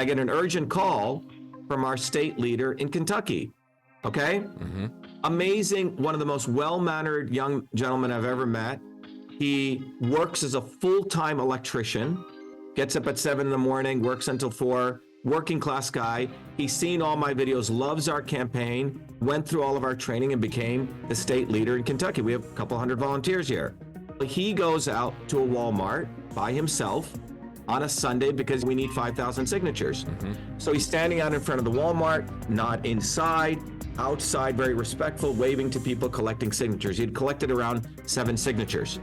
I get an urgent call from our state leader in Kentucky. Okay? Amazing, one of the most well-mannered young gentlemen I've ever met. He works as a full-time electrician, gets up at 7 in the morning, works until 4, working class guy. He's seen all my videos, loves our campaign, went through all of our training and became the state leader in Kentucky. We have a couple hundred volunteers here. He goes out to a Walmart by himself on a Sunday because we need 5,000 signatures. So he's standing out in front of the Walmart, not inside, outside, very respectful, waving to people, collecting signatures. He'd collected around 7 signatures.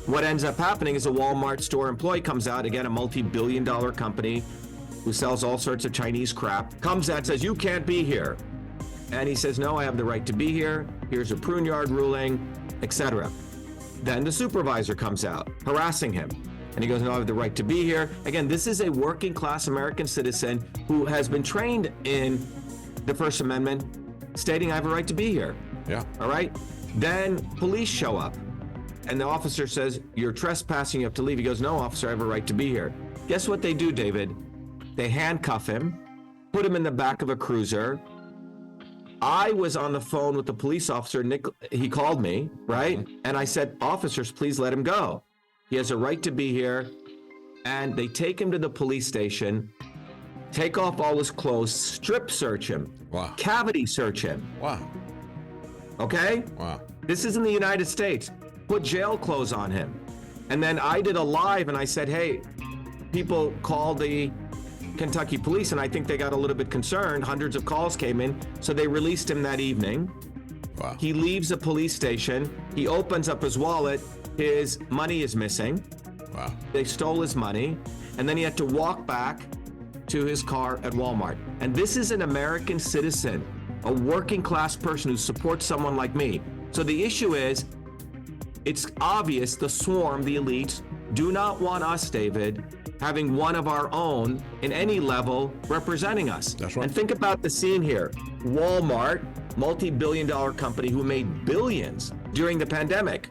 What ends up happening is a Walmart store employee comes out, again, a multi-billion-dollar company who sells all sorts of Chinese crap, comes out and says, "You can't be here." And he says, "No, I have the right to be here. Here's a prune yard ruling," etc. Then the supervisor comes out, harassing him. And he goes, "No, I have the right to be here." Again, this is a working class American citizen who has been trained in the First Amendment, stating I have a right to be here. Yeah. All right. Then police show up and the officer says, "You're trespassing, you have to leave." He goes, "No, officer, I have a right to be here." Guess what they do, David? They handcuff him, put him in the back of a cruiser. I was on the phone with the police officer, Nick, he called me, right? And I said, "Officers, please let him go. He has a right to be here." And they take him to the police station, take off all his clothes, strip search him, Wow. cavity search him, Wow. okay? Wow. This is in the United States. Put jail clothes on him. And then I did a live and I said, "Hey, people call the Kentucky police," and I think they got a little bit concerned. Hundreds of calls came in, so they released him that evening. Wow. He leaves the police station. He opens up his wallet. His money is missing. Wow. They stole his money, and then he had to walk back to his car at Walmart. And this is an American citizen, a working class person who supports someone like me. So the issue is, it's obvious the swarm, the elites, do not want us, David, having one of our own in any level representing us. That's right. And think about the scene here. Walmart, multi-billion-dollar company who made billions during the pandemic,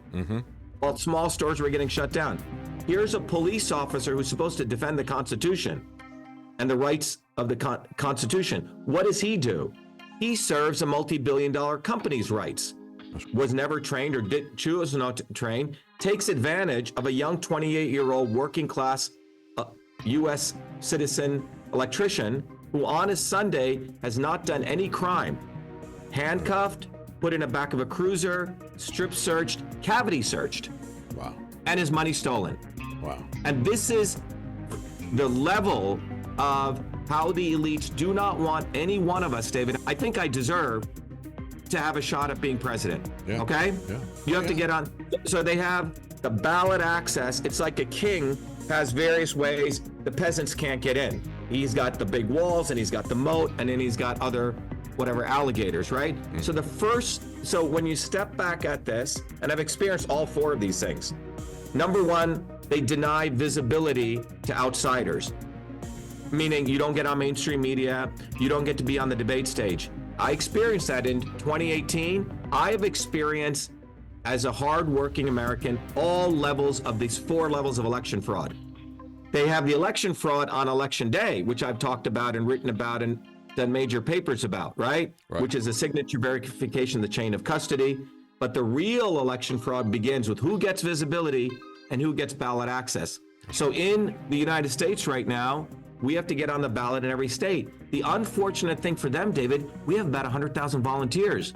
while small stores were getting shut down. Here's a police officer who's supposed to defend the Constitution and the rights of the Constitution. What does he do? He serves a multi-billion-dollar company's rights. Was never trained or did choose not to train, takes advantage of a young 28-year-old working class U.S. citizen electrician who on his Sunday has not done any crime. Handcuffed, put in the back of a cruiser, strip searched, cavity searched, Wow. and his money stolen. Wow. And this is the level of how the elites do not want any one of us, David. I think I deserve to have a shot at being president. Yeah. Okay? Yeah. You have to get on. So they have the ballot access. It's like a king has various ways the peasants can't get in. He's got the big walls and he's got the moat and then he's got other whatever alligators, right? So when you step back at this, and I've experienced all 4 of these things. Number 1, they deny visibility to outsiders, meaning you don't get on mainstream media, you don't get to be on the debate stage. I experienced that in 2018. I have experienced, as a hardworking American, all levels of these 4 levels of election fraud. They have the election fraud on election day, which I've talked about and written about and done major papers about, right? Which is a signature verification, the chain of custody. But the real election fraud begins with who gets visibility and who gets ballot access. So in the United States right now, we have to get on the ballot in every state. The unfortunate thing for them, David, we have about 100,000 volunteers,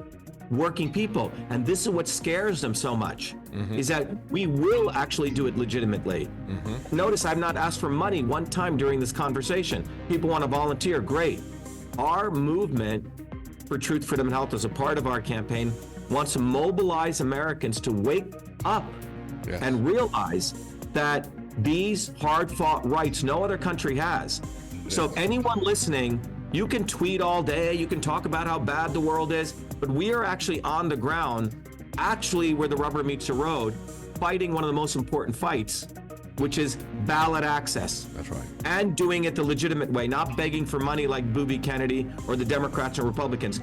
working people. And this is what scares them so much, is that we will actually do it legitimately. Notice I've not asked for money one time during this conversation. People want to volunteer, great. Our movement for Truth, Freedom, and Health as a part of our campaign wants to mobilize Americans to wake up and realize that these hard-fought rights no other country has. So anyone listening, you can tweet all day, you can talk about how bad the world is, but we are actually on the ground, actually where the rubber meets the road, fighting one of the most important fights, which is ballot access. That's right. And doing it the legitimate way, not begging for money like Booby Kennedy or the Democrats or Republicans.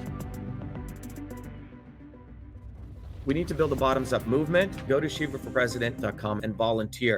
We need to build a bottoms-up movement. Go to ShivaForPresident.com and volunteer.